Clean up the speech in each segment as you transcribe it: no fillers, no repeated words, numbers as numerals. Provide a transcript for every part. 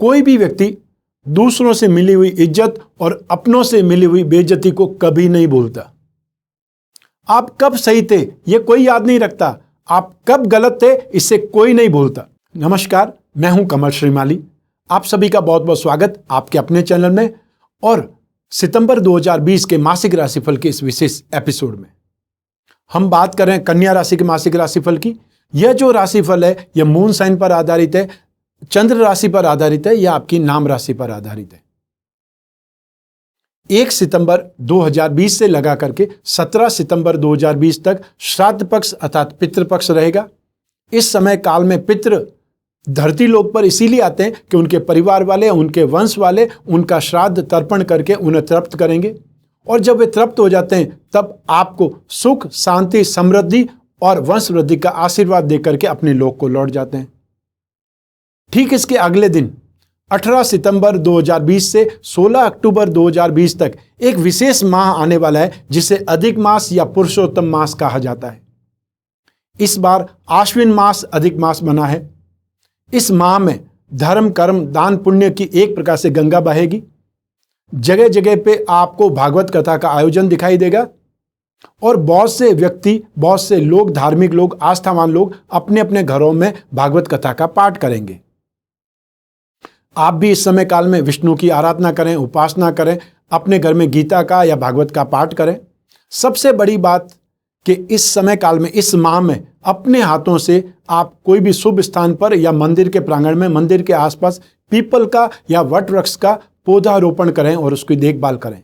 कोई भी व्यक्ति दूसरों से मिली हुई इज्जत और अपनों से मिली हुई बेइज्जती को कभी नहीं भूलता। आप कब सही थे ये कोई याद नहीं रखता, आप कब गलत थे इसे कोई नहीं भूलता। नमस्कार, मैं हूं कमल श्रीमाली। आप सभी का बहुत बहुत स्वागत आपके अपने चैनल में और सितंबर 2020 के मासिक राशिफल के इस विशेष एपिसोड में हम बात कर रहे हैं कन्या राशि के मासिक राशिफल की। यह जो राशिफल है यह मून साइन पर आधारित है, चंद्र राशि पर आधारित है या आपकी नाम राशि पर आधारित है। 1 सितंबर 2020 से लगा करके 17 सितंबर 2020 तक श्राद्ध पक्ष अर्थात पितृपक्ष रहेगा। इस समय काल में पितृ धरती लोक पर इसीलिए आते हैं कि उनके परिवार वाले, उनके वंश वाले उनका श्राद्ध तर्पण करके उन्हें तृप्त करेंगे और जब वे तृप्त हो जाते हैं तब आपको सुख, शांति, समृद्धि और वंश वृद्धि का आशीर्वाद देकर के अपने लोक को लौट जाते हैं। ठीक इसके अगले दिन 18 सितंबर 2020 से 16 अक्टूबर 2020 तक एक विशेष माह आने वाला है जिसे अधिक मास या पुरुषोत्तम मास कहा जाता है। इस बार आश्विन मास अधिक मास बना है। इस माह में धर्म, कर्म, दान, पुण्य की एक प्रकार से गंगा बहेगी। जगह जगह पे आपको भागवत कथा का आयोजन दिखाई देगा और बहुत से व्यक्ति, बहुत से लोग, धार्मिक लोग, आस्थावान लोग अपने अपने घरों में भागवत कथा का पाठ करेंगे। आप भी इस समय काल में विष्णु की आराधना करें, उपासना करें, अपने घर में गीता का या भागवत का पाठ करें। सबसे बड़ी बात कि इस समय काल में, इस माह में अपने हाथों से आप कोई भी शुभ स्थान पर या मंदिर के प्रांगण में, मंदिर के आसपास पीपल का या वट वृक्ष का पौधारोपण करें और उसकी देखभाल करें।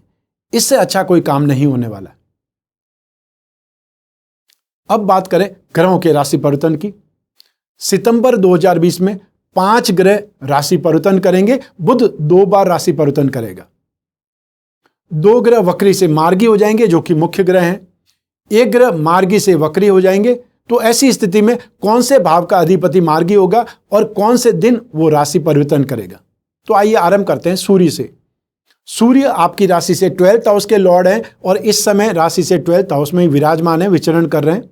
इससे अच्छा कोई काम नहीं होने वाला। अब बात करें ग्रहों के राशि परिवर्तन की। सितंबर 2020 में 5 ग्रह राशि परिवर्तन करेंगे। बुध 2 बार राशि परिवर्तन करेगा। 2 ग्रह वक्री से मार्गी हो जाएंगे जो कि मुख्य ग्रह हैं। 1 ग्रह मार्गी से वक्री हो जाएंगे। तो ऐसी स्थिति में कौन से भाव का अधिपति मार्गी होगा और कौन से दिन वो राशि परिवर्तन करेगा। तो आइए आरंभ करते हैं सूर्य से। सूर्य आपकी राशि से 12th हाउस के लॉर्ड हैं और इस समय राशि से 12th हाउस में विराजमान है, विचरण कर रहे हैं।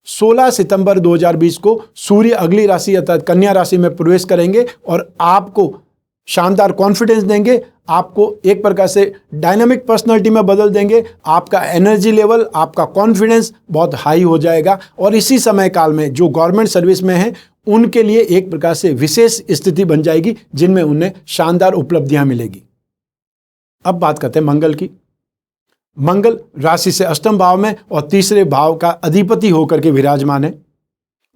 16 सितंबर 2020 को सूर्य अगली राशि अर्थात कन्या राशि में प्रवेश करेंगे और आपको शानदार कॉन्फिडेंस देंगे, आपको एक प्रकार से डायनामिक पर्सनालिटी में बदल देंगे। आपका एनर्जी लेवल, आपका कॉन्फिडेंस बहुत हाई हो जाएगा और इसी समय काल में जो गवर्नमेंट सर्विस में हैं उनके लिए एक प्रकार से विशेष स्थिति बन जाएगी जिनमें उन्हें शानदार उपलब्धियां मिलेगी। अब बात करते हैं मंगल की। मंगल राशि से अष्टम भाव में और तीसरे भाव का अधिपति होकर के विराजमान है।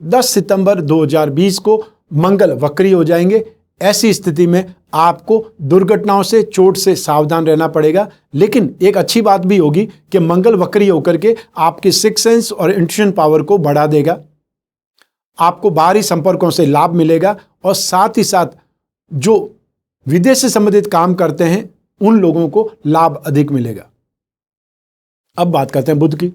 10 सितंबर 2020 को मंगल वक्री हो जाएंगे। ऐसी स्थिति में आपको दुर्घटनाओं से, चोट से सावधान रहना पड़ेगा। लेकिन एक अच्छी बात भी होगी कि मंगल वक्री होकर के आपके सिक्स सेंस और इंट्यूशन पावर को बढ़ा देगा। आपको बाहरी संपर्कों से लाभ मिलेगा और साथ ही साथ जो विदेश से संबंधित काम करते हैं उन लोगों को लाभ अधिक मिलेगा। अब बात करते हैं बुध की।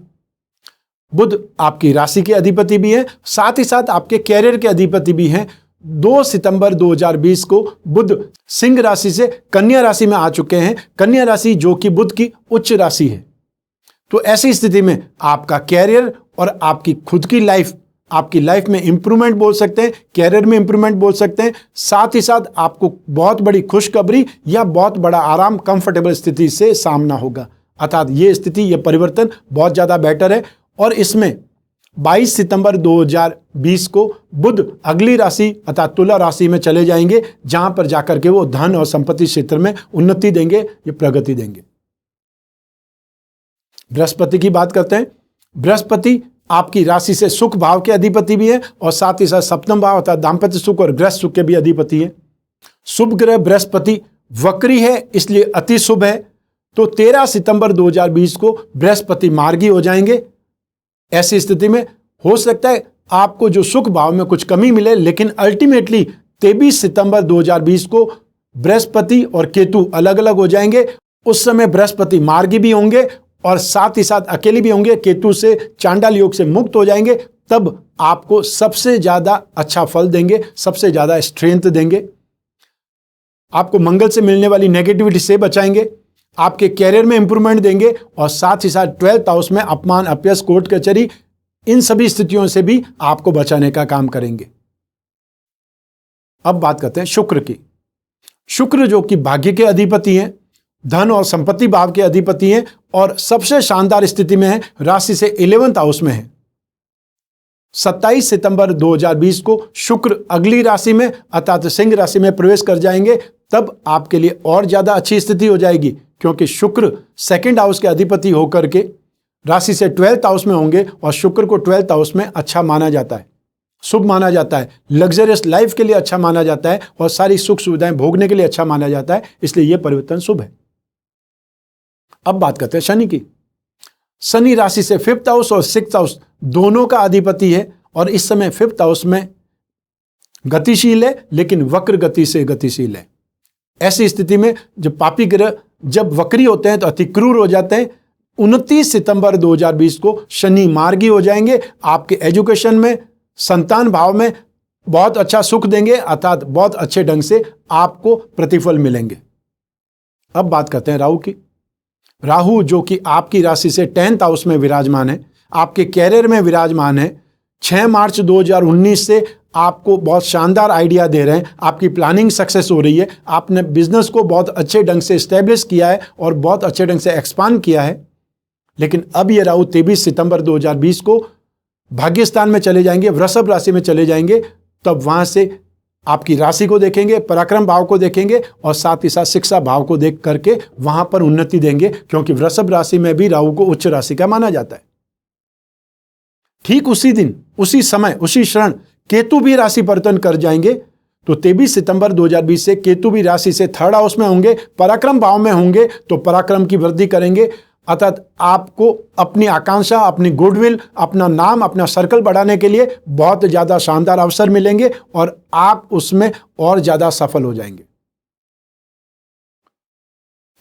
बुध आपकी राशि के अधिपति भी हैं, साथ ही साथ आपके कैरियर के अधिपति भी हैं। 2 सितंबर 2020 को बुध सिंह राशि से कन्या राशि में आ चुके हैं। कन्या राशि जो कि बुध की उच्च राशि है। तो ऐसी स्थिति में आपका कैरियर और आपकी खुद की लाइफ, आपकी लाइफ में इंप्रूवमेंट बोल सकते हैं, कैरियर में इंप्रूवमेंट बोल सकते हैं। साथ ही साथ आपको बहुत बड़ी खुशखबरी या बहुत बड़ा आराम, कंफर्टेबल स्थिति से सामना होगा। अर्थात ये स्थिति, ये परिवर्तन बहुत ज़्यादा बेटर है। और इसमें 22 सितंबर 2020 को बुध अगली राशि अर्थात तुला राशि में चले जाएंगे जहां पर जाकर के वो धन और संपत्ति क्षेत्र में उन्नति देंगे, ये प्रगति देंगे। बृहस्पति की बात करते हैं। बृहस्पति आपकी राशि से सुख भाव के अधिपति भी है और साथ ही साथ सप्तम भाव अर्थात दाम्पत्य सुख और गृह सुख के भी अधिपति है। शुभ ग्रह बृहस्पति वक्री है इसलिए अति शुभ है। तो 13 सितंबर 2020 को बृहस्पति मार्गी हो जाएंगे। ऐसी स्थिति में हो सकता है आपको जो सुख भाव में कुछ कमी मिले, लेकिन अल्टीमेटली 23 सितंबर 2020 को बृहस्पति और केतु अलग अलग हो जाएंगे। उस समय बृहस्पति मार्गी भी होंगे और साथ ही साथ अकेले भी होंगे। केतु से चांडाल योग से मुक्त हो जाएंगे। तब आपको सबसे ज्यादा अच्छा फल देंगे, सबसे ज्यादा स्ट्रेंथ देंगे। आपको मंगल से मिलने वाली नेगेटिविटी से बचाएंगे, आपके कैरियर में इंप्रूवमेंट देंगे और साथ ही साथ 12th हाउस में अपमान, अपयश, कोर्ट कचहरी, इन सभी स्थितियों से भी आपको बचाने का काम करेंगे। अब बात करते हैं शुक्र की। शुक्र जो कि भाग्य के अधिपति हैं, धन और संपत्ति भाव के अधिपति हैं और सबसे शानदार स्थिति में है, राशि से 11th हाउस में है। 27 सितंबर 2020 को शुक्र अगली राशि में अर्थात सिंह राशि में प्रवेश कर जाएंगे, तब आपके लिए और ज्यादा अच्छी स्थिति हो जाएगी, क्योंकि शुक्र 2nd हाउस के अधिपति होकर के राशि से 12th हाउस में होंगे और शुक्र को 12th हाउस में अच्छा माना जाता है, शुभ माना जाता है, लग्जरियस लाइफ के लिए अच्छा माना जाता है और सारी सुख सुविधाएं भोगने के लिए अच्छा माना जाता है, इसलिए यह परिवर्तन शुभ है। अब बात करते हैं शनि की। शनि राशि से 5th हाउस और 6th हाउस दोनों का अधिपति है और इस समय 5th हाउस में गतिशील है, लेकिन वक्र गति से गतिशील है। ऐसी स्थिति में जब पापी ग्रह जब वक्री होते हैं तो अति क्रूर हो जाते हैं। 29 सितंबर 2020 को शनि मार्गी हो जाएंगे, आपके एजुकेशन में, संतान भाव में बहुत अच्छा सुख देंगे, अर्थात बहुत अच्छे ढंग से आपको प्रतिफल मिलेंगे। अब बात करते हैं राहु की। राहु जो कि आपकी राशि से 10th हाउस में विराजमान है, आपके कैरियर में विराजमान है। 6 मार्च 2019 से आपको बहुत शानदार आइडिया दे रहे हैं, आपकी प्लानिंग सक्सेस हो रही है, आपने बिजनेस को बहुत अच्छे ढंग से स्टैब्लिश किया है और बहुत अच्छे ढंग से एक्सपांड किया है। लेकिन अब ये राहु 23 सितंबर 2020 को भाग्य स्थान में चले जाएंगे, वृषभ राशि में चले जाएंगे, तब वहां से आपकी राशि को देखेंगे, पराक्रम भाव को देखेंगे और साथ ही साथ शिक्षा भाव को देख करके वहां पर उन्नति देंगे, क्योंकि वृषभ राशि में भी राहु को उच्च राशि का माना जाता है। ठीक उसी दिन, उसी समय, उसी क्षण केतु भी राशि परिवर्तन कर जाएंगे। तो 23 सितंबर 2020 से केतु भी राशि से 3rd हाउस में होंगे, पराक्रम भाव में होंगे, तो पराक्रम की वृद्धि करेंगे, अर्थात आपको अपनी आकांक्षा, अपनी गुडविल, अपना नाम, अपना सर्कल बढ़ाने के लिए बहुत ज्यादा शानदार अवसर मिलेंगे और आप उसमें और ज्यादा सफल हो जाएंगे।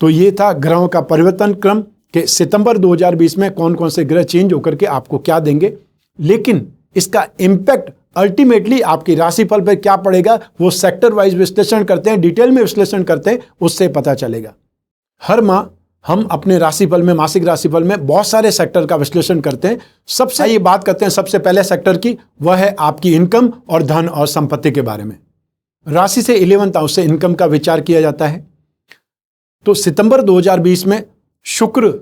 तो ये था ग्रहों का परिवर्तन क्रम कि सितंबर 2020 में कौन कौन से ग्रह चेंज होकर के आपको क्या देंगे, लेकिन इसका इंपैक्ट अल्टीमेटली आपकी राशिफल पर क्या पड़ेगा वो सेक्टर वाइज विश्लेषण करते हैं, डिटेल में विश्लेषण करते हैं, उससे पता चलेगा। हर माह हम अपने राशिफल में, मासिक राशिफल में बहुत सारे सेक्टर का विश्लेषण करते हैं। सबसे ये बात करते हैं सबसे पहले सेक्टर की, वह है आपकी इनकम और धन और संपत्ति के बारे में। राशि से 11th हाउस से इनकम का विचार किया जाता है। तो सितंबर 2020 में शुक्र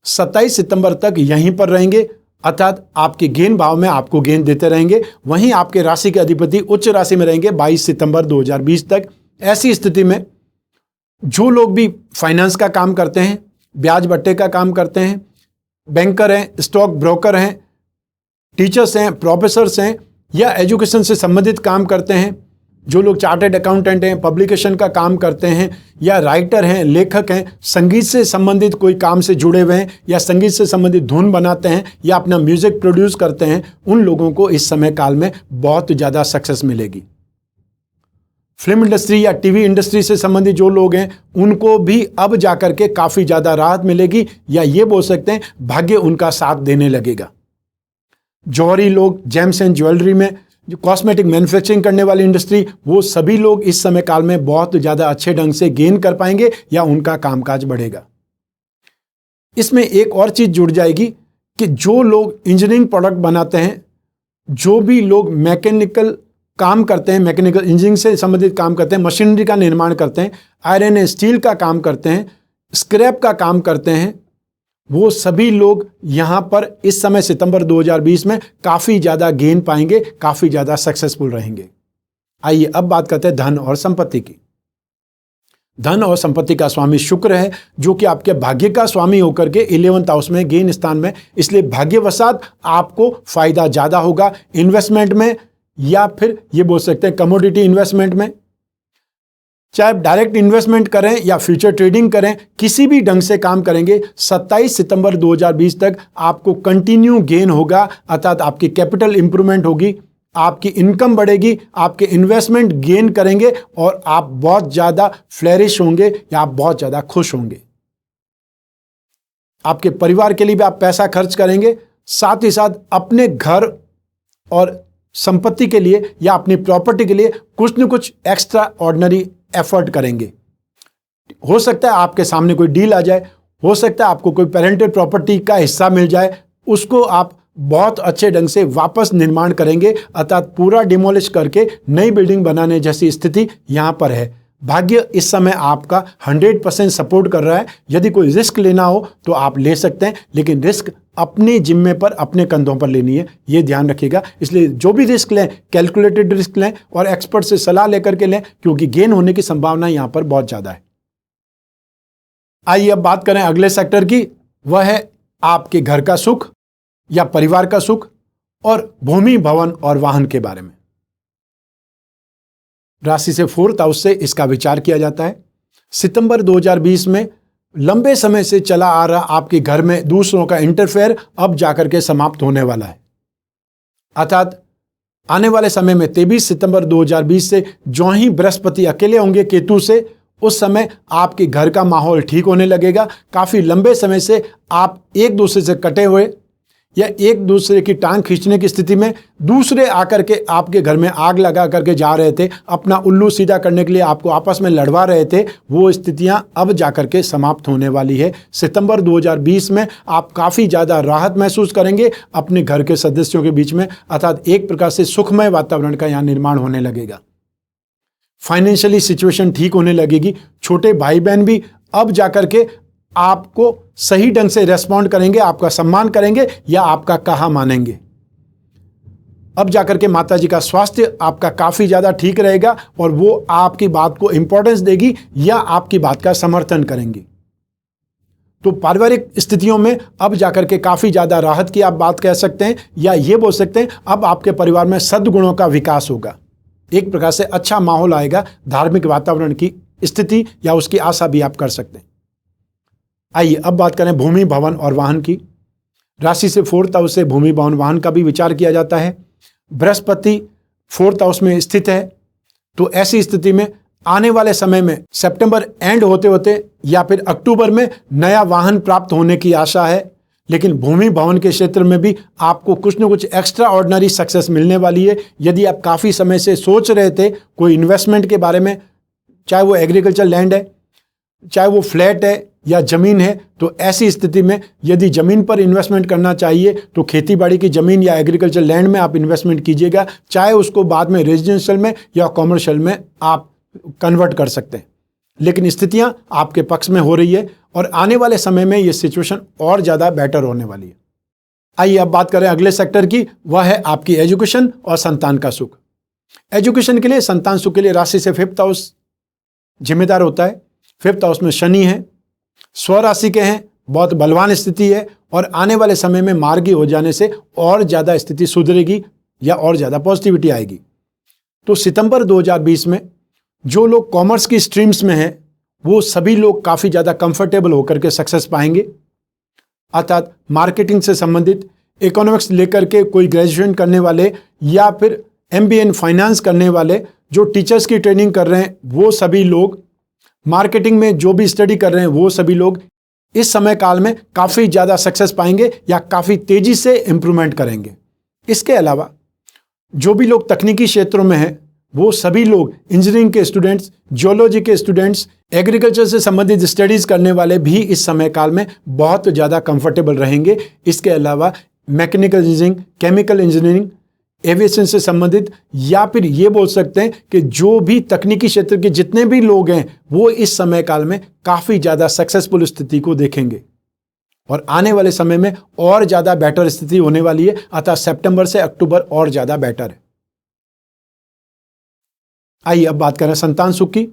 27 सितंबर तक यहीं पर रहेंगे, अर्थात आपके गेन भाव में आपको गेन देते रहेंगे। वहीं आपके राशि के अधिपति उच्च राशि में रहेंगे 22 सितंबर 2020 तक। ऐसी स्थिति में जो लोग भी फाइनेंस का काम करते हैं, ब्याज बट्टे का काम करते हैं, बैंकर हैं, स्टॉक ब्रोकर हैं, टीचर्स हैं, प्रोफेसर्स हैं या एजुकेशन से संबंधित काम करते हैं, जो लोग चार्टर्ड अकाउंटेंट हैं, पब्लिकेशन का काम करते हैं या राइटर हैं, लेखक हैं, संगीत से संबंधित कोई काम से जुड़े हुए हैं या संगीत से संबंधित धुन बनाते हैं या अपना म्यूजिक प्रोड्यूस करते हैं, उन लोगों को इस समय काल में बहुत ज़्यादा सक्सेस मिलेगी। फिल्म इंडस्ट्री या टीवी इंडस्ट्री से संबंधित जो लोग हैं उनको भी अब जाकर के काफ़ी ज़्यादा राहत मिलेगी, या ये बोल सकते हैं भाग्य उनका साथ देने लगेगा। जौहरी लोग, जेम्स एंड ज्वेलरी में, जो कॉस्मेटिक मैन्युफैक्चरिंग करने वाली इंडस्ट्री, वो सभी लोग इस समय काल में बहुत ज़्यादा अच्छे ढंग से गेन कर पाएंगे या उनका कामकाज बढ़ेगा। इसमें एक और चीज़ जुड़ जाएगी कि जो लोग इंजीनियरिंग प्रोडक्ट बनाते हैं, जो भी लोग मैकेनिकल काम करते हैं, मैकेनिकल इंजीनियरिंग से संबंधित काम करते हैं, मशीनरी का निर्माण करते हैं, आयरन एंड स्टील का काम करते हैं, स्क्रैप का काम करते हैं, वो सभी लोग यहाँ पर इस समय सितंबर 2020 में काफ़ी ज़्यादा गेन पाएंगे, काफ़ी ज़्यादा सक्सेसफुल रहेंगे। आइए अब बात करते हैं धन और संपत्ति की। धन और संपत्ति का स्वामी शुक्र है, जो कि आपके भाग्य का स्वामी होकर के 11th हाउस में, गेन स्थान में, इसलिए भाग्यवशात आपको फायदा ज़्यादा होगा इन्वेस्टमेंट में, या फिर ये बोल सकते हैं कमोडिटी इन्वेस्टमेंट में। चाहे डायरेक्ट इन्वेस्टमेंट करें या फ्यूचर ट्रेडिंग करें, किसी भी ढंग से काम करेंगे, 27 सितंबर 2020 तक आपको कंटिन्यू गेन होगा, अर्थात आपकी कैपिटल इंप्रूवमेंट होगी, आपकी इनकम बढ़ेगी, आपके इन्वेस्टमेंट गेन करेंगे और आप बहुत ज़्यादा फ्लरिश होंगे या आप बहुत ज़्यादा खुश होंगे। आपके परिवार के लिए भी आप पैसा खर्च करेंगे, साथ ही साथ अपने घर और संपत्ति के लिए या अपनी प्रॉपर्टी के लिए कुछ न कुछ एक्स्ट्रा ऑर्डिनरी एफर्ट करेंगे। हो सकता है आपके सामने कोई डील आ जाए, हो सकता है आपको कोई पेरेंटल प्रॉपर्टी का हिस्सा मिल जाए, उसको आप बहुत अच्छे ढंग से वापस निर्माण करेंगे, अर्थात पूरा डिमोलिश करके नई बिल्डिंग बनाने जैसी स्थिति यहाँ पर है। भाग्य इस समय आपका 100% सपोर्ट कर रहा है। यदि कोई रिस्क लेना हो तो आप ले सकते हैं, लेकिन रिस्क अपने जिम्मे पर, अपने कंधों पर लेनी है, ये ध्यान रखिएगा। इसलिए जो भी रिस्क लें, कैलकुलेटेड रिस्क लें और एक्सपर्ट से सलाह लेकर के लें, क्योंकि गेन होने की संभावना यहां पर बहुत ज्यादा है। आइए अब बात करें अगले सेक्टर की, वह है आपके घर का सुख या परिवार का सुख और भूमि, भवन और वाहन के बारे में। राशि से 4th हाउस से इसका विचार किया जाता है। सितंबर 2020 में लंबे समय से चला आ रहा आपके घर में दूसरों का इंटरफेयर अब जाकर के समाप्त होने वाला है। अर्थात आने वाले समय में 23 सितंबर 2020 से जो ही बृहस्पति अकेले होंगे केतु से, उस समय आपके घर का माहौल ठीक होने लगेगा। काफी लंबे समय से आप एक दूसरे से कटे हुए या एक दूसरे की टांग खींचने की स्थिति में दूसरे आकर के आपके घर में आग लगा करके जा रहे थे, अपना उल्लू सीधा करने के लिए आपको आपस में लड़वा रहे थे, वो स्थितियां अब जाकर के समाप्त होने वाली है। सितंबर 2020 में आप काफ़ी ज़्यादा राहत महसूस करेंगे अपने घर के सदस्यों के बीच में, अर्थात एक प्रकार से सुखमय वातावरण का यहाँ निर्माण होने लगेगा। फाइनेंशियली सिचुएशन ठीक होने लगेगी। छोटे भाई बहन भी अब जाकर के आपको सही ढंग से रेस्पॉन्ड करेंगे, आपका सम्मान करेंगे या आपका कहा मानेंगे। अब जाकर के माताजी का स्वास्थ्य आपका काफी ज्यादा ठीक रहेगा और वो आपकी बात को इंपॉर्टेंस देगी या आपकी बात का समर्थन करेंगी। तो पारिवारिक स्थितियों में अब जाकर के काफी ज्यादा राहत की आप बात कह सकते हैं, या ये बोल सकते हैं अब आपके परिवार में सद्गुणों का विकास होगा। एक प्रकार से अच्छा माहौल आएगा, धार्मिक वातावरण की स्थिति या उसकी आशा भी आप कर सकते हैं। आइए अब बात करें भूमि, भवन और वाहन की। राशि से 4th हाउस से भूमि, भवन, वाहन का भी विचार किया जाता है। बृहस्पति 4th हाउस में स्थित है, तो ऐसी स्थिति में आने वाले समय में सितंबर एंड होते होते या फिर अक्टूबर में नया वाहन प्राप्त होने की आशा है। लेकिन भूमि, भवन के क्षेत्र में भी आपको कुछ न कुछ एक्स्ट्रा ऑर्डिनरी सक्सेस मिलने वाली है। यदि आप काफ़ी समय से सोच रहे थे कोई इन्वेस्टमेंट के बारे में, चाहे वो एग्रीकल्चर लैंड है, चाहे वो फ्लैट है या ज़मीन है, तो ऐसी स्थिति में यदि ज़मीन पर इन्वेस्टमेंट करना चाहिए तो खेतीबाड़ी की ज़मीन या एग्रीकल्चर लैंड में आप इन्वेस्टमेंट कीजिएगा, चाहे उसको बाद में रेजिडेंशियल में या कॉमर्शियल में आप कन्वर्ट कर सकते हैं। लेकिन स्थितियां आपके पक्ष में हो रही है और आने वाले समय में ये सिचुएशन और ज़्यादा बेटर होने वाली है। आइए अब बात करें अगले सेक्टर की, वह है आपकी एजुकेशन और संतान का सुख। एजुकेशन के लिए, संतान सुख के लिए राशि से 5th हाउस जिम्मेदार होता है। 5th हाउस में शनि है, स्वराशि के हैं, बहुत बलवान स्थिति है और आने वाले समय में मार्गी हो जाने से और ज़्यादा स्थिति सुधरेगी या और ज़्यादा पॉजिटिविटी आएगी। तो सितंबर 2020 में जो लोग कॉमर्स की स्ट्रीम्स में हैं वो सभी लोग काफ़ी ज़्यादा कंफर्टेबल होकर के सक्सेस पाएंगे। अर्थात मार्केटिंग से संबंधित, इकोनॉमिक्स लेकर के कोई ग्रेजुएशन करने वाले या फिर MBA इन फाइनेंस करने वाले, जो टीचर्स की ट्रेनिंग कर रहे हैं वो सभी लोग, मार्केटिंग में जो भी स्टडी कर रहे हैं वो सभी लोग इस समय काल में काफ़ी ज़्यादा सक्सेस पाएंगे या काफ़ी तेज़ी से इम्प्रूवमेंट करेंगे। इसके अलावा जो भी लोग तकनीकी क्षेत्रों में हैं वो सभी लोग, इंजीनियरिंग के स्टूडेंट्स, जियोलॉजी के स्टूडेंट्स, एग्रीकल्चर से संबंधित स्टडीज़ करने वाले भी इस समय काल में बहुत ज़्यादा कंफर्टेबल रहेंगे। इसके अलावा mechanical engineering, chemical engineering, aviation से संबंधित, या फिर ये बोल सकते हैं कि जो भी तकनीकी क्षेत्र के जितने भी लोग हैं वो इस समय काल में काफ़ी ज़्यादा सक्सेसफुल स्थिति को देखेंगे और आने वाले समय में और ज़्यादा बेटर स्थिति होने वाली है। अतः सितंबर से अक्टूबर और ज़्यादा बेटर है। आइए अब बात करें संतान सुख की।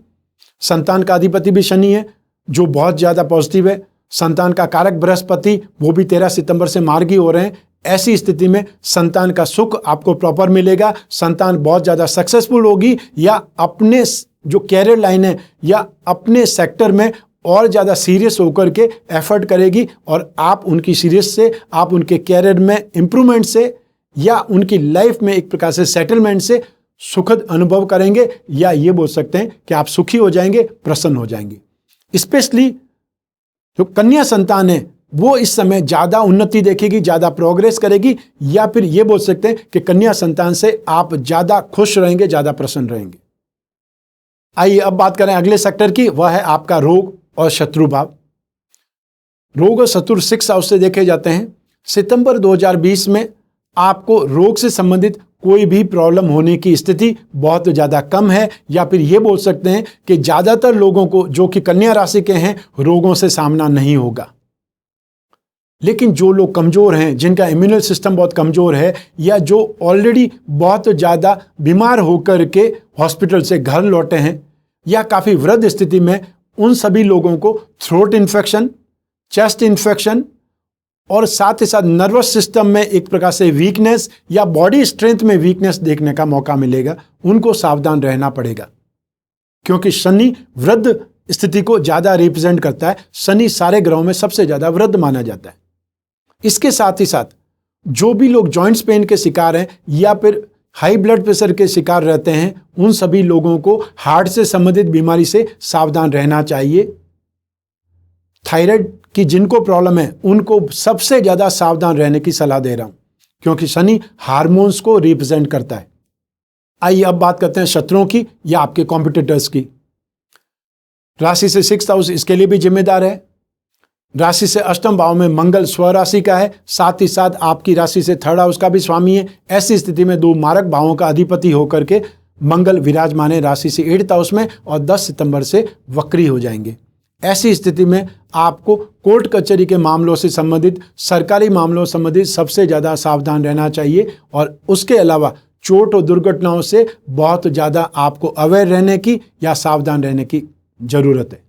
संतान का अधिपति भी शनि है जो बहुत ज़्यादा पॉजिटिव है। संतान का कारक बृहस्पति वो भी 13 सितंबर से मार्गी हो रहे हैं। ऐसी स्थिति में संतान का सुख आपको प्रॉपर मिलेगा, संतान बहुत ज़्यादा सक्सेसफुल होगी या अपने जो कैरियर लाइन है या अपने सेक्टर में और ज़्यादा सीरियस होकर के एफर्ट करेगी और आप उनकी सीरियस से, आप उनके कैरियर में इम्प्रूवमेंट से या उनकी लाइफ में एक प्रकार से सेटलमेंट से सुखद अनुभव करेंगे, या ये बोल सकते हैं कि आप सुखी हो जाएंगे, प्रसन्न हो जाएंगे। स्पेशली जो कन्या संतान है वो इस समय ज़्यादा उन्नति देखेगी, ज़्यादा प्रोग्रेस करेगी, या फिर ये बोल सकते हैं कि कन्या संतान से आप ज़्यादा खुश रहेंगे, ज़्यादा प्रसन्न रहेंगे। आइए अब बात करें अगले सेक्टर की, वह है आपका रोग और शत्रु भाव। रोग और शत्रु 6th हाउस से देखे जाते हैं। सितंबर 2020 में आपको रोग से संबंधित कोई भी प्रॉब्लम होने की स्थिति बहुत ज़्यादा कम है, या फिर ये बोल सकते हैं कि ज़्यादातर लोगों को जो कि कन्या राशि के हैं रोगों से सामना नहीं होगा। लेकिन जो लोग कमज़ोर हैं, जिनका इम्यूनल सिस्टम बहुत कमज़ोर है, या जो ऑलरेडी बहुत ज़्यादा बीमार होकर के हॉस्पिटल से घर लौटे हैं या काफ़ी वृद्ध स्थिति में, उन सभी लोगों को थ्रोट इन्फेक्शन, चेस्ट इन्फेक्शन और साथ ही साथ नर्वस सिस्टम में एक प्रकार से वीकनेस या बॉडी स्ट्रेंथ में वीकनेस देखने का मौका मिलेगा। उनको सावधान रहना पड़ेगा, क्योंकि शनि वृद्ध स्थिति को ज़्यादा रिप्रेजेंट करता है। शनि सारे ग्रहों में सबसे ज़्यादा वृद्ध माना जाता है। इसके साथ ही साथ जो भी लोग जॉइंट्स पेन के शिकार हैं या फिर हाई ब्लड प्रेशर के शिकार रहते हैं, उन सभी लोगों को हार्ट से संबंधित बीमारी से सावधान रहना चाहिए। थायराइड की जिनको प्रॉब्लम है उनको सबसे ज़्यादा सावधान रहने की सलाह दे रहा हूं, क्योंकि शनि हार्मोन्स को रिप्रेजेंट करता है। आइए अब बात करते हैं शत्रुओं की या आपके कॉम्पिटिटर्स की। राशि से 6th हाउस इसके लिए भी जिम्मेदार है। राशि से 8वें भाव में मंगल स्वराशि का है, साथ ही साथ आपकी राशि से 3rd हाउस का भी स्वामी है। ऐसी स्थिति में 2 मारक भावों का अधिपति होकर के मंगल विराजमान है राशि से 8th हाउस में, और 10 सितंबर से वक्री हो जाएंगे। ऐसी स्थिति में आपको कोर्ट कचहरी के मामलों से संबंधित, सरकारी मामलों से संबंधित सबसे ज़्यादा सावधान रहना चाहिए, और उसके अलावा चोट और दुर्घटनाओं से बहुत ज़्यादा आपको अवेयर रहने की या सावधान रहने की ज़रूरत है।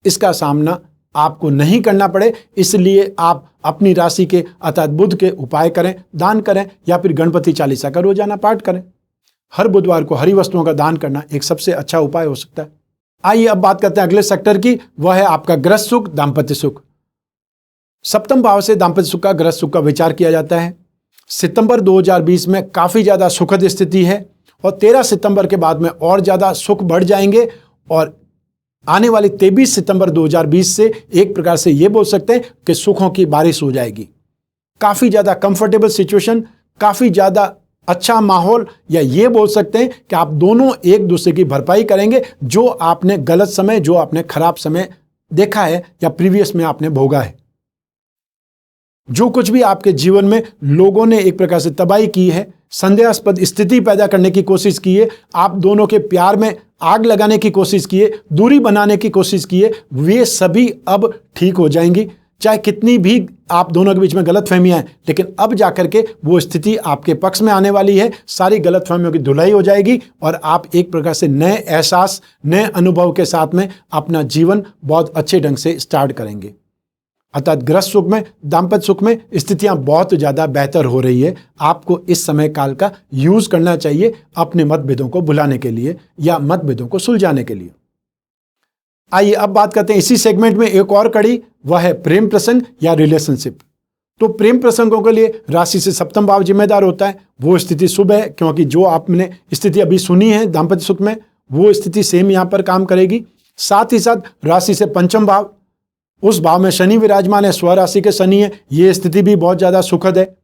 इसका सामना आपको नहीं करना पड़े, इसलिए आप अपनी राशि के अर्थात बुध के उपाय करें, दान करें, या फिर गणपति चालीसा का रोजाना पाठ करें। हर बुधवार को हरी वस्तुओं का दान करना एक सबसे अच्छा उपाय हो सकता है। आइए अब बात करते हैं अगले सेक्टर की, वह है आपका गृहस्थ सुख, दाम्पत्य सुख। 7वें भाव से दाम्पत्य सुख का, गृहस्थ सुख का विचार किया जाता है। सितंबर 2020 में काफ़ी ज़्यादा सुखद स्थिति है, और 13 सितंबर के बाद में और ज़्यादा सुख बढ़ जाएंगे, और आने वाली 23 सितंबर 2020 से एक प्रकार से ये बोल सकते हैं कि सुखों की बारिश हो जाएगी। काफ़ी ज़्यादा कंफर्टेबल सिचुएशन, काफ़ी ज़्यादा अच्छा माहौल, या ये बोल सकते हैं कि आप दोनों एक दूसरे की भरपाई करेंगे। जो आपने गलत समय, जो आपने खराब समय देखा है या प्रीवियस में आपने भोगा है, जो कुछ भी आपके जीवन में लोगों ने एक प्रकार से तबाही की है, संदेहास्पद स्थिति पैदा करने की कोशिश की है, आप दोनों के प्यार में आग लगाने की कोशिश की है, दूरी बनाने की कोशिश की है, वे सभी अब ठीक हो जाएंगी। चाहे कितनी भी आप दोनों के बीच में गलतफहमियां हैं, लेकिन अब जाकर के वो स्थिति आपके पक्ष में आने वाली है। सारी गलतफहमियों की धुलाई हो जाएगी, और आप एक प्रकार से नए एहसास, नए अनुभव के साथ में अपना जीवन बहुत अच्छे ढंग से स्टार्ट करेंगे। अर्थात गृहस्थ सुख में, दाम्पत्य सुख में स्थितियां बहुत ज़्यादा बेहतर हो रही है। आपको इस समय काल का यूज़ करना चाहिए अपने मतभेदों को भुलाने के लिए या मतभेदों को सुलझाने के लिए। आइए अब बात करते हैं इसी सेगमेंट में एक और कड़ी, वह है प्रेम प्रसंग या रिलेशनशिप। तो प्रेम प्रसंगों के लिए राशि से 7वां भाव जिम्मेदार होता है। वो स्थिति शुभ है, क्योंकि जो आपने स्थिति अभी सुनी है दाम्पत्य सुख में, वो स्थिति सेम यहाँ पर काम करेगी। साथ ही साथ राशि से 5वां भाव, उस भाव में शनि विराजमान है, स्वराशि के शनि है, ये स्थिति भी बहुत ज़्यादा सुखद है।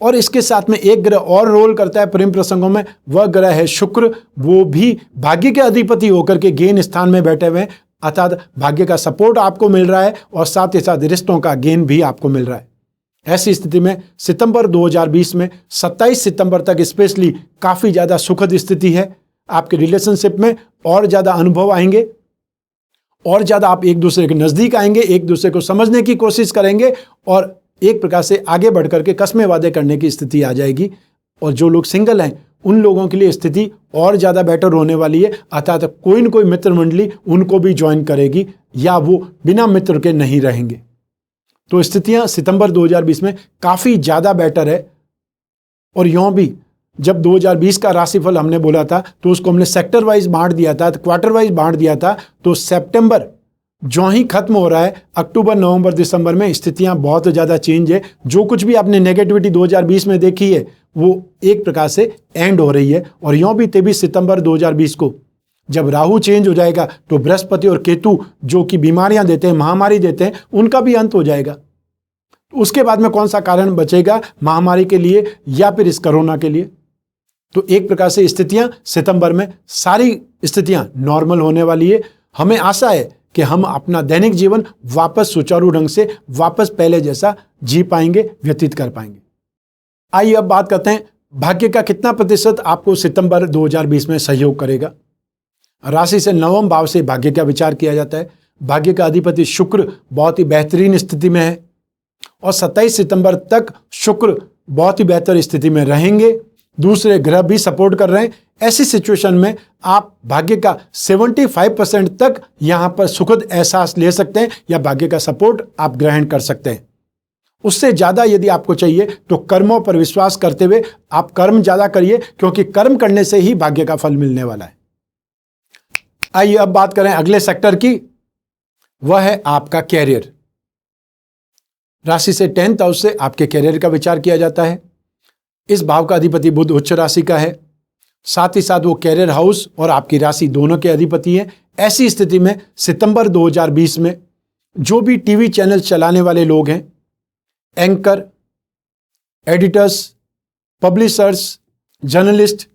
और इसके साथ में एक ग्रह और रोल करता है प्रेम प्रसंगों में, वह ग्रह है शुक्र। वो भी भाग्य के अधिपति होकर के गेन स्थान में बैठे हुए हैं, अर्थात भाग्य का सपोर्ट आपको मिल रहा है, और साथ ही साथ रिश्तों का गेन भी आपको मिल रहा है। ऐसी स्थिति में सितंबर 2020 में 27 सितंबर तक स्पेशली काफ़ी ज़्यादा सुखद स्थिति है। आपके रिलेशनशिप में और ज़्यादा अनुभव आएंगे, और ज़्यादा आप एक दूसरे के नज़दीक आएंगे, एक दूसरे को समझने की कोशिश करेंगे, और एक प्रकार से आगे बढ़ करके कस्में वादे करने की स्थिति आ जाएगी। और जो लोग सिंगल हैं उन लोगों के लिए स्थिति और ज़्यादा बेटर होने वाली है, अर्थात कोई न कोई मित्र मंडली उनको भी ज्वाइन करेगी, या वो बिना मित्र के नहीं रहेंगे। तो स्थितियां सितंबर 2020 में काफ़ी ज़्यादा बेटर है। और यूँ भी जब 2020 का राशिफल हमने बोला था तो उसको हमने सेक्टर वाइज बांट दिया था, क्वार्टर वाइज बांट दिया था। तो सितंबर जो ही खत्म हो रहा है, अक्टूबर, नवंबर, दिसंबर में स्थितियां बहुत ज़्यादा चेंज है। जो कुछ भी आपने नेगेटिविटी 2020 में देखी है वो एक प्रकार से एंड हो रही है। और यूँ भी 23 सितंबर 2020 को जब राहु चेंज हो जाएगा तो बृहस्पति और केतु जो कि बीमारियां देते हैं, महामारी देते हैं, उनका भी अंत हो जाएगा। उसके बाद में कौन सा कारण बचेगा महामारी के लिए या फिर इस कोरोना के लिए? तो एक प्रकार से स्थितियां सितंबर में सारी स्थितियां नॉर्मल होने वाली है। हमें आशा है कि हम अपना दैनिक जीवन वापस सुचारू ढंग से वापस पहले जैसा जी पाएंगे, व्यतीत कर पाएंगे। आइए अब बात करते हैं भाग्य का कितना प्रतिशत आपको सितंबर 2020 में सहयोग करेगा? राशि से नवम भाव से भाग्य का विचार किया जाता है। भाग्य का अधिपति शुक्र बहुत ही बेहतरीन स्थिति में है और 27 सितंबर तक शुक्र बहुत ही बेहतर स्थिति में रहेंगे। दूसरे ग्रह भी सपोर्ट कर रहे हैं। ऐसी सिचुएशन में आप भाग्य का 75% तक यहां पर सुखद एहसास ले सकते हैं या भाग्य का सपोर्ट आप ग्रहण कर सकते हैं। उससे ज्यादा यदि आपको चाहिए तो कर्मों पर विश्वास करते हुए आप कर्म ज्यादा करिए, क्योंकि कर्म करने से ही भाग्य का फल मिलने वाला है। आइए अब बात करें अगले सेक्टर की, वह है आपका कैरियर। राशि से 10th हाउस से आपके कैरियर का विचार किया जाता है। इस भाव का अधिपति बुध उच्च राशि का है, साथ ही साथ वो कैरियर हाउस और आपकी राशि दोनों के अधिपति हैं। ऐसी स्थिति में सितंबर 2020 में जो भी टीवी चैनल चलाने वाले लोग हैं, anchor, editors, publishers, journalist,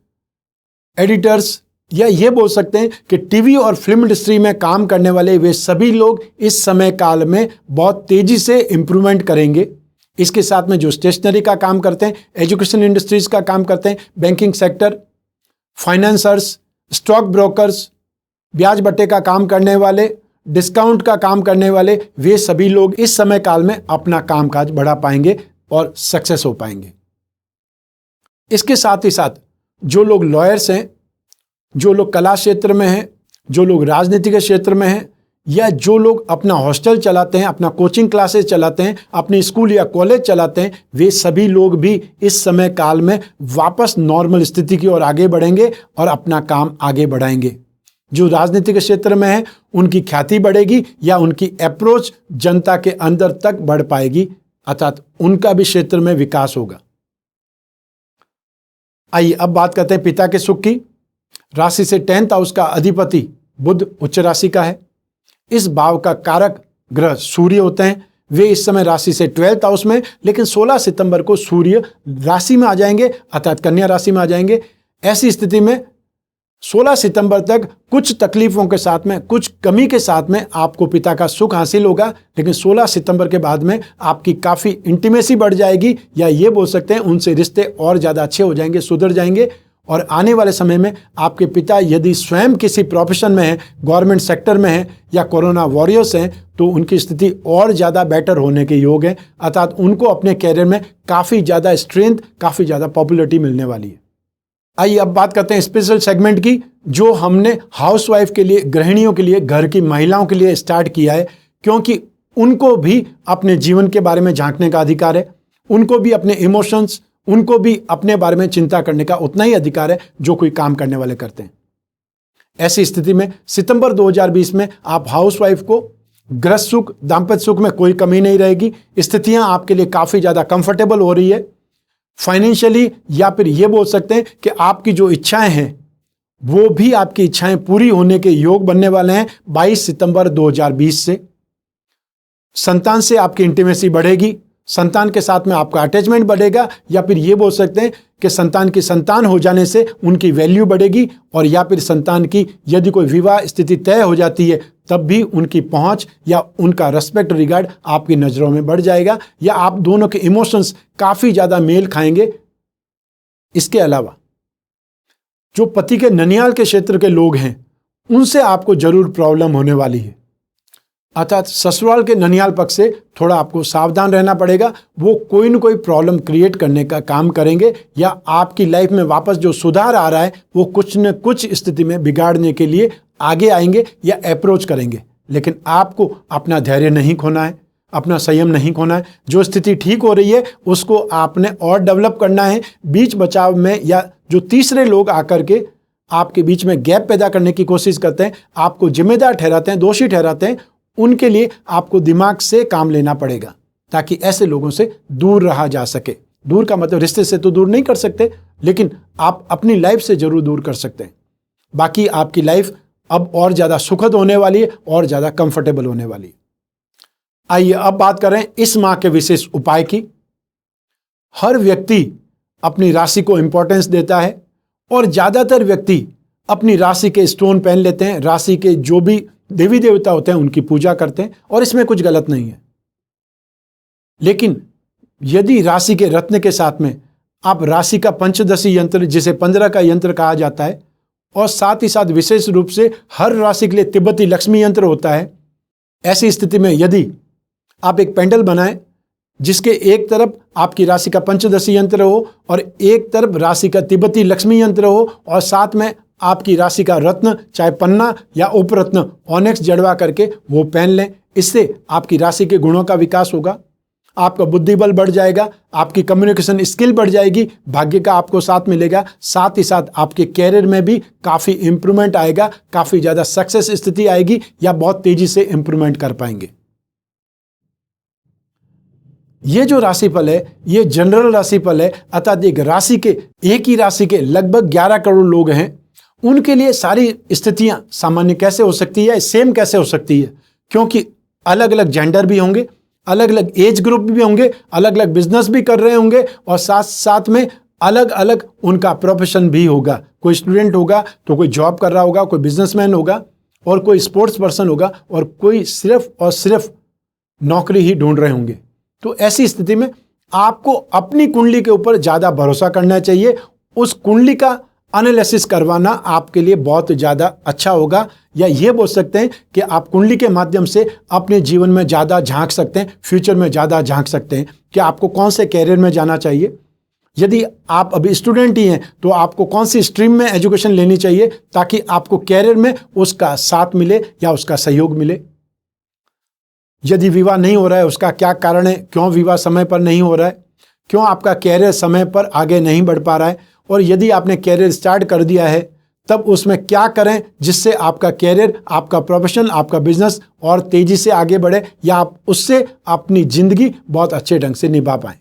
editors, या ये बोल सकते हैं कि टीवी और फिल्म इंडस्ट्री में काम करने वाले वे सभी लोग इस समय काल में बहुत तेजी से इंप्रूवमेंट करेंगे। इसके साथ में जो स्टेशनरी का काम करते हैं, एजुकेशन इंडस्ट्रीज का काम करते हैं, banking sector, financiers, stock brokers, ब्याज बट्टे का काम करने वाले, डिस्काउंट का काम करने वाले, वे सभी लोग इस समय काल में अपना कामकाज बढ़ा पाएंगे और सक्सेस हो पाएंगे। इसके साथ ही साथ जो लोग लॉयर्स हैं, जो लोग कला क्षेत्र में हैं, जो लोग राजनीति के क्षेत्र में हैं, या जो लोग अपना हॉस्टल चलाते हैं, अपना कोचिंग क्लासेस चलाते हैं, अपने स्कूल या कॉलेज चलाते हैं, वे सभी लोग भी इस समय काल में वापस नॉर्मल स्थिति की ओर आगे बढ़ेंगे और अपना काम आगे बढ़ाएंगे। जो राजनीति के क्षेत्र में है उनकी ख्याति बढ़ेगी या उनकी अप्रोच जनता के अंदर तक बढ़ पाएगी, अर्थात उनका भी क्षेत्र में विकास होगा। आइए अब बात करते हैं पिता के सुख की। राशि से 10th हाउस का अधिपति बुध उच्च राशि का है। इस भाव का कारक ग्रह सूर्य होते हैं। वे इस समय राशि से 12th हाउस में, लेकिन 16 सितंबर को सूर्य राशि में आ जाएंगे, अर्थात कन्या राशि में आ जाएंगे। ऐसी स्थिति में 16 सितंबर तक कुछ तकलीफों के साथ में, कुछ कमी के साथ में आपको पिता का सुख हासिल होगा, लेकिन 16 सितंबर के बाद में आपकी काफ़ी इंटीमेसी बढ़ जाएगी, या ये बोल सकते हैं उनसे रिश्ते और ज़्यादा अच्छे हो जाएंगे, सुधर जाएंगे। और आने वाले समय में आपके पिता यदि स्वयं किसी प्रोफेशन में हैं, गवर्नमेंट सेक्टर में हैं या कोरोना वॉरियर्स हैं, तो उनकी स्थिति और ज़्यादा बेटर होने के योग हैं, अर्थात उनको अपने कैरियर में काफ़ी ज़्यादा स्ट्रेंथ, काफ़ी ज़्यादा पॉपुलैरिटी मिलने वाली है। आइए अब बात करते हैं स्पेशल सेगमेंट की, जो हमने हाउसवाइफ के लिए, गृहिणियों के लिए, घर की महिलाओं के लिए स्टार्ट किया है, क्योंकि उनको भी अपने जीवन के बारे में झांकने का अधिकार है, उनको भी अपने इमोशंस, उनको भी अपने बारे में चिंता करने का उतना ही अधिकार है जो कोई काम करने वाले करते हैं। ऐसी स्थिति में सितंबर 2020 में आप हाउसवाइफ को गृहस्थ सुख, दाम्पत्य सुख में कोई कमी नहीं रहेगी। स्थितियां आपके लिए काफ़ी ज़्यादा कंफर्टेबल हो रही है फाइनेंशियली, या फिर ये बोल सकते हैं कि आपकी जो इच्छाएं हैं वो भी आपकी इच्छाएं पूरी होने के योग बनने वाले हैं 22 सितंबर 2020 से। संतान से आपकी इंटीमेसी बढ़ेगी, संतान के साथ में आपका अटैचमेंट बढ़ेगा, या फिर ये बोल सकते हैं कि संतान की संतान हो जाने से उनकी वैल्यू बढ़ेगी, और या फिर संतान की यदि कोई विवाह स्थिति तय हो जाती है तब भी उनकी पहुंच या उनका रेस्पेक्ट, रिगार्ड आपकी नज़रों में बढ़ जाएगा, या आप दोनों के इमोशंस काफ़ी ज़्यादा मेल खाएंगे। इसके अलावा जो पति के ननियाल के क्षेत्र के लोग हैं उनसे आपको जरूर प्रॉब्लम होने वाली है, अर्थात ससुराल के ननियाल पक्ष से थोड़ा आपको सावधान रहना पड़ेगा। वो कोई न कोई प्रॉब्लम क्रिएट करने का काम करेंगे, या आपकी लाइफ में वापस जो सुधार आ रहा है वो कुछ न कुछ स्थिति में बिगाड़ने के लिए आगे आएंगे या अप्रोच करेंगे। लेकिन आपको अपना धैर्य नहीं खोना है, अपना संयम नहीं खोना है। जो स्थिति ठीक हो रही है उसको आपने और डेवलप करना है। बीच बचाव में या जो तीसरे लोग आकर के आपके बीच में गैप पैदा करने की कोशिश करते हैं, आपको जिम्मेदार ठहराते हैं, दोषी ठहराते हैं, उनके लिए आपको दिमाग से काम लेना पड़ेगा, ताकि ऐसे लोगों से दूर रहा जा सके। दूर का मतलब रिश्ते से तो दूर नहीं कर सकते, लेकिन आप अपनी लाइफ से जरूर दूर कर सकते हैं। बाकी आपकी लाइफ अब और ज़्यादा सुखद होने वाली है और ज़्यादा कंफर्टेबल होने वाली है। आइए अब बात करें इस माह के विशेष उपाय की। हर व्यक्ति अपनी राशि को इंपॉर्टेंस देता है और ज़्यादातर व्यक्ति अपनी राशि के स्टोन पहन लेते हैं, राशि के जो भी देवी देवता होते हैं उनकी पूजा करते हैं, और इसमें कुछ गलत नहीं है। लेकिन यदि राशि के रत्न के साथ में आप राशि का पंचदशी यंत्र, जिसे 15 का यंत्र कहा जाता है, और साथ ही साथ विशेष रूप से हर राशि के लिए तिब्बती लक्ष्मी यंत्र होता है। ऐसी स्थिति में यदि आप एक पेंडल बनाएं जिसके एक तरफ आपकी राशि का पंचदशी यंत्र हो और एक तरफ राशि का तिब्बती लक्ष्मी यंत्र हो, और साथ में आपकी राशि का रत्न, चाहे पन्ना या उपरत्न, ऑनेक्स जड़वा करके वो पहन लें। इससे आपकी राशि के गुणों का विकास होगा, आपका बुद्धि बल बढ़ जाएगा, आपकी कम्युनिकेशन स्किल बढ़ जाएगी, भाग्य का आपको साथ मिलेगा। साथ ही साथ आपके कैरियर में भी काफ़ी इंप्रूवमेंट आएगा, काफ़ी ज़्यादा सक्सेस स्थिति आएगी, या बहुत तेजी से इंप्रूवमेंट कर पाएंगे। ये जो राशिफल है ये जनरल राशिफल है, अर्थात एक ही राशि के लगभग 11 करोड़ लोग हैं, उनके लिए सारी स्थितियां सामान्य कैसे हो सकती है, सेम कैसे हो सकती है, क्योंकि अलग अलग जेंडर भी होंगे, अलग अलग एज ग्रुप भी होंगे, अलग अलग बिजनेस भी कर रहे होंगे, और साथ साथ में अलग अलग उनका प्रोफेशन भी होगा। कोई स्टूडेंट होगा तो कोई जॉब कर रहा होगा, कोई बिजनेसमैन होगा, और कोई स्पोर्ट्स पर्सन होगा, और कोई सिर्फ और सिर्फ नौकरी ही ढूंढ रहे होंगे। तो ऐसी स्थिति में आपको अपनी कुंडली के ऊपर ज़्यादा भरोसा करना चाहिए। उस कुंडली का एनालिसिस करवाना आपके लिए बहुत ज़्यादा अच्छा होगा, या ये बोल सकते हैं कि आप कुंडली के माध्यम से अपने जीवन में ज़्यादा झांक सकते हैं, फ्यूचर में ज़्यादा झांक सकते हैं कि आपको कौन से कैरियर में जाना चाहिए। यदि आप अभी स्टूडेंट ही हैं तो आपको कौन सी स्ट्रीम में एजुकेशन लेनी चाहिए ताकि आपको कैरियर में उसका साथ मिले या उसका सहयोग मिले। यदि विवाह नहीं हो रहा है उसका क्या कारण है, क्यों विवाह समय पर नहीं हो रहा है, क्यों आपका कैरियर समय पर आगे नहीं बढ़ पा रहा है, और यदि आपने कैरियर स्टार्ट कर दिया है तब उसमें क्या करें जिससे आपका कैरियर, आपका प्रोफेशन, आपका बिजनेस और तेजी से आगे बढ़े, या आप उससे अपनी जिंदगी बहुत अच्छे ढंग से निभा पाएं।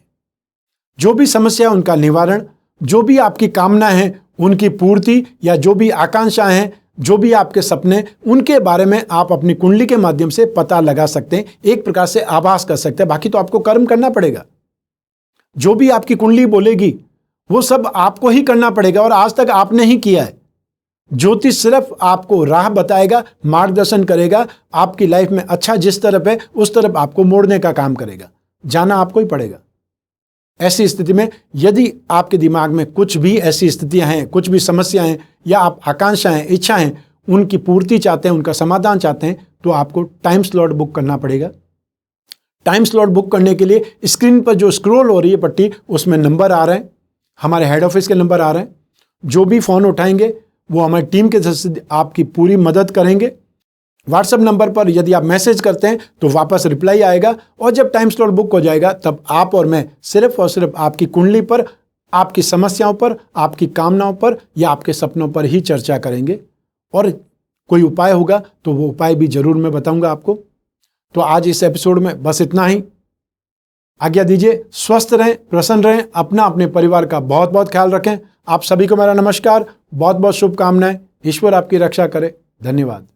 जो भी समस्या है उनका निवारण, जो भी आपकी कामना है उनकी पूर्ति, या जो भी आकांक्षाएं हैं, जो भी आपके सपने, उनके बारे में आप अपनी कुंडली के माध्यम से पता लगा सकते हैं, एक प्रकार से आभास कर सकते हैं। बाकी तो आपको कर्म करना पड़ेगा, जो भी आपकी कुंडली बोलेगी वो सब आपको ही करना पड़ेगा, और आज तक आपने ही किया है। ज्योतिष सिर्फ आपको राह बताएगा, मार्गदर्शन करेगा, आपकी लाइफ में अच्छा जिस तरफ है उस तरफ आपको मोड़ने का काम करेगा, जाना आपको ही पड़ेगा। ऐसी स्थिति में यदि आपके दिमाग में कुछ भी ऐसी स्थितियां हैं, कुछ भी समस्याएं हैं, या आप आकांक्षाएं, इच्छाएं, उनकी पूर्ति चाहते हैं, उनका समाधान चाहते हैं, तो आपको टाइम स्लॉट बुक करना पड़ेगा। टाइम स्लॉट बुक करने के लिए स्क्रीन पर जो स्क्रॉल हो रही है पट्टी, उसमें नंबर आ रहे हैं, हमारे हेड ऑफिस के नंबर आ रहे हैं। जो भी फ़ोन उठाएंगे वो हमारी टीम के सदस्य आपकी पूरी मदद करेंगे। व्हाट्सएप नंबर पर यदि आप मैसेज करते हैं तो वापस रिप्लाई आएगा, और जब टाइम स्लॉट बुक हो जाएगा तब आप और मैं सिर्फ और सिर्फ आपकी कुंडली पर, आपकी समस्याओं पर, आपकी कामनाओं पर या आपके सपनों पर ही चर्चा करेंगे, और कोई उपाय होगा तो वो उपाय भी जरूर मैं बताऊंगा आपको। तो आज इस एपिसोड में बस इतना ही। आज्ञा दीजिए, स्वस्थ रहें, प्रसन्न रहें, अपना अपने परिवार का बहुत बहुत ख्याल रखें। आप सभी को मेरा नमस्कार, बहुत बहुत शुभकामनाएं। ईश्वर आपकी रक्षा करे। धन्यवाद।